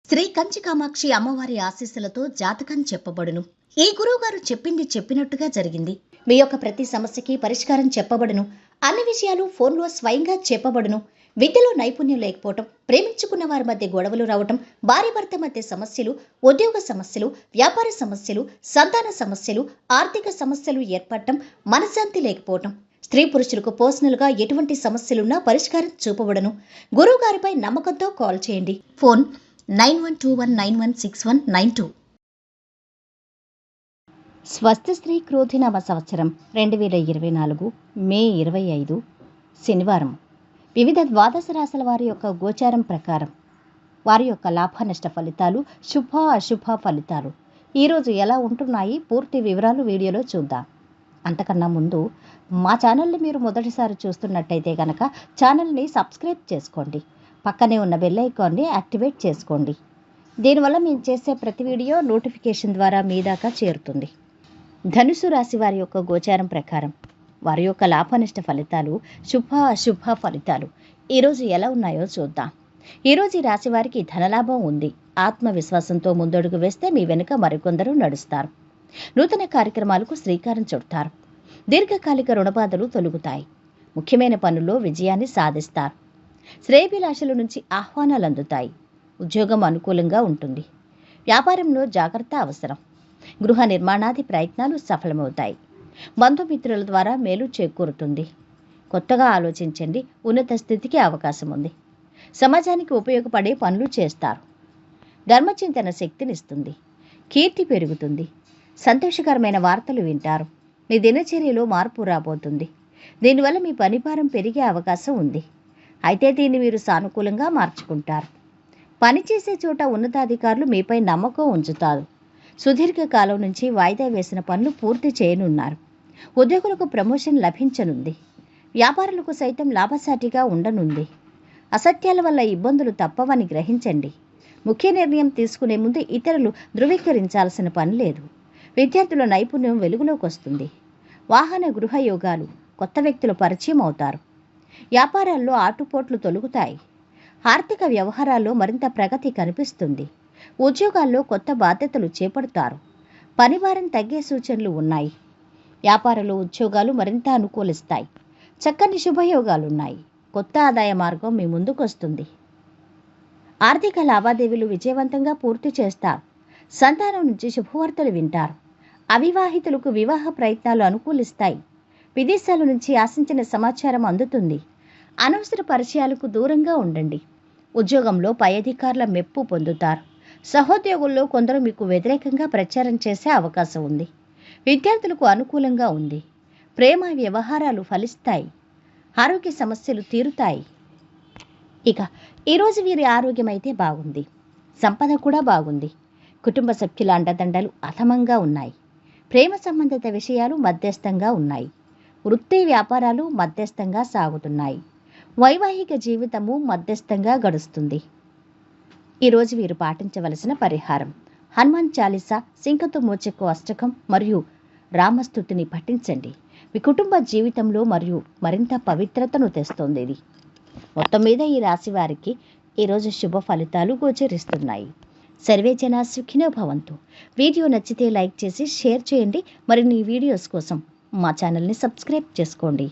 శ్రీ కంచి కామాక్షి అమ్మవారి ఆశీస్సులతో జాతకం చెప్పబడును. ఈ గురువుగారు చెప్పింది చెప్పినట్టుగా జరిగింది. మీ యొక్క ప్రతి సమస్యకి పరిష్కారం చెప్పబడును. అన్ని విషయాలు ఫోన్లో స్వయంగా చెప్పబడును. విద్యలో నైపుణ్యం లేకపోవటం, ప్రేమించుకున్న వారి మధ్య గొడవలు రావటం, భార్య భర్త మధ్య సమస్యలు, ఉద్యోగ సమస్యలు, వ్యాపార సమస్యలు, సంతాన సమస్యలు, ఆర్థిక సమస్యలు ఏర్పడటం, మనశ్శాంతి లేకపోవటం, స్త్రీ పురుషులకు పర్సనల్గా ఎటువంటి సమస్యలున్నా పరిష్కారం చూపబడును. గురువుగారిపై నమ్మకంతో కాల్ చేయండి. ఫోన్ 9121916192. స్వస్తి శ్రీ క్రోధినామ సంవత్సరం 2024 మే 25 శనివారం. వివిధ ద్వాదశ రాశుల వారి యొక్క గోచారం ప్రకారం వారి యొక్క లాభ నష్ట ఫలితాలు, శుభ అశుభ ఫలితాలు ఈరోజు ఎలా ఉంటున్నాయి పూర్తి వివరాలు వీడియోలో చూద్దాం. అంతకన్నా ముందు మా ఛానల్ని మీరు మొదటిసారి చూస్తున్నట్టయితే కనుక ఛానల్ని సబ్స్క్రైబ్ చేసుకోండి. పక్కనే ఉన్న బెల్ ఐకాన్ని యాక్టివేట్ చేసుకోండి. దీనివల్ల మేము చేసే ప్రతి వీడియో నోటిఫికేషన్ ద్వారా మీ దాకా చేరుతుంది. ధనుసు రాశి వారి యొక్క గోచారం ప్రకారం వారి యొక్క లాభనష్ట ఫలితాలు, శుభ అశుభ ఫలితాలు ఈరోజు ఎలా ఉన్నాయో చూద్దాం. ఈరోజు ఈ రాశి వారికి ధనలాభం ఉంది. ఆత్మవిశ్వాసంతో ముందడుగు వేస్తే మీ వెనుక మరికొందరు నడుస్తారు. నూతన కార్యక్రమాలకు శ్రీకారం చుడతారు. దీర్ఘకాలిక రుణబాధలు తొలగుతాయి. ముఖ్యమైన పనుల్లో విజయాన్ని సాధిస్తారు. శ్రేయభిలాషల నుంచి ఆహ్వానాలు అందుతాయి. ఉద్యోగం అనుకూలంగా ఉంటుంది. వ్యాపారంలో జాగ్రత్త అవసరం. గృహ నిర్మాణాది ప్రయత్నాలు సఫలమవుతాయి. బంధుమిత్రుల ద్వారా మేలు చేకూరుతుంది. కొత్తగా ఆలోచించండి. ఉన్నత స్థితికి అవకాశం ఉంది. సమాజానికి ఉపయోగపడే పనులు చేస్తారు. ధర్మచింతన శక్తినిస్తుంది. కీర్తి పెరుగుతుంది. సంతోషకరమైన వార్తలు వింటారు. మీ దినచర్యలో మార్పు రాబోతుంది. దీనివల్ల మీ పనిభారం పెరిగే అవకాశం ఉంది. అయితే దీన్ని మీరు సానుకూలంగా మార్చుకుంటారు. పనిచేసే చోట ఉన్నతాధికారులు మీపై నమ్మకం ఉంచుతారు. సుదీర్ఘకాలం నుంచి వాయిదా వేసిన పనులు పూర్తి చేయనున్నారు. ఉద్యోగులకు ప్రమోషన్ లభించనుంది. వ్యాపారులకు సైతం లాభసాటిగా ఉండనుంది. అసత్యాల వల్ల ఇబ్బందులు తప్పవని గ్రహించండి. ముఖ్య నిర్ణయం తీసుకునే ముందు ఇతరులు ధృవీకరించాల్సిన పని లేదు. విద్యార్థుల నైపుణ్యం వెలుగులోకి వస్తుంది. వాహన గృహ యోగాలు, కొత్త వ్యక్తులు పరిచయం అవుతారు. వ్యాపారాల్లో ఆటుపోట్లు తొలగుతాయి. ఆర్థిక వ్యవహారాల్లో మరింత ప్రగతి కనిపిస్తుంది. ఉద్యోగాల్లో కొత్త బాధ్యతలు చేపడతారు. పనిభారం తగ్గే సూచనలు ఉన్నాయి. వ్యాపారంలో ఉద్యోగాలు మరింత అనుకూలిస్తాయి. చక్కని శుభయోగాలున్నాయి. కొత్త ఆదాయ మార్గం మీ ముందుకు వస్తుంది. ఆర్థిక లావాదేవీలు విజయవంతంగా పూర్తి చేస్తారు. సంతానం నుంచి శుభవార్తలు వింటారు. అవివాహితులకు వివాహ ప్రయత్నాలు అనుకూలిస్తాయి. విదేశాల నుంచి ఆశించిన సమాచారం అందుతుంది. అనవసర పరిచయాలకు దూరంగా ఉండండి. ఉద్యోగంలో పై అధికారుల మెప్పు పొందుతారు. సహోద్యోగుల్లో కొందరు మీకు వ్యతిరేకంగా ప్రచారం చేసే అవకాశం ఉంది. విద్యార్థులకు అనుకూలంగా ఉంది. ప్రేమ వ్యవహారాలు ఫలిస్తాయి. ఆరోగ్య సమస్యలు తీరుతాయి. ఇక ఈరోజు వీరి ఆరోగ్యం అయితే బాగుంది. సంపద కూడా బాగుంది. కుటుంబ సభ్యుల అండదండలు అథమంగా ఉన్నాయి. ప్రేమ సంబంధిత విషయాలు మధ్యస్థంగా ఉన్నాయి. వృత్తి వ్యాపారాలు మధ్యస్థంగా సాగుతున్నాయి. వైవాహిక జీవితము మధ్యస్థంగా గడుస్తుంది. ఈరోజు వీరు పాటించవలసిన పరిహారం: హనుమాన్ చాలీసా, సింకతో మోచెక్కు అష్టకం మరియు రామస్తుతిని పఠించండి. మీ కుటుంబ జీవితంలో మరియు మరింత పవిత్రతను తెస్తోంది. ఇది మొత్తం మీద ఈ రాశి వారికి ఈరోజు శుభ ఫలితాలు గోచరిస్తున్నాయి. సర్వే జనా సుఖినో భవంతు. వీడియో నచ్చితే లైక్ చేసి షేర్ చేయండి. మరిన్ని వీడియోస్ కోసం మా ఛానల్ని సబ్స్క్రైబ్ చేసుకోండి.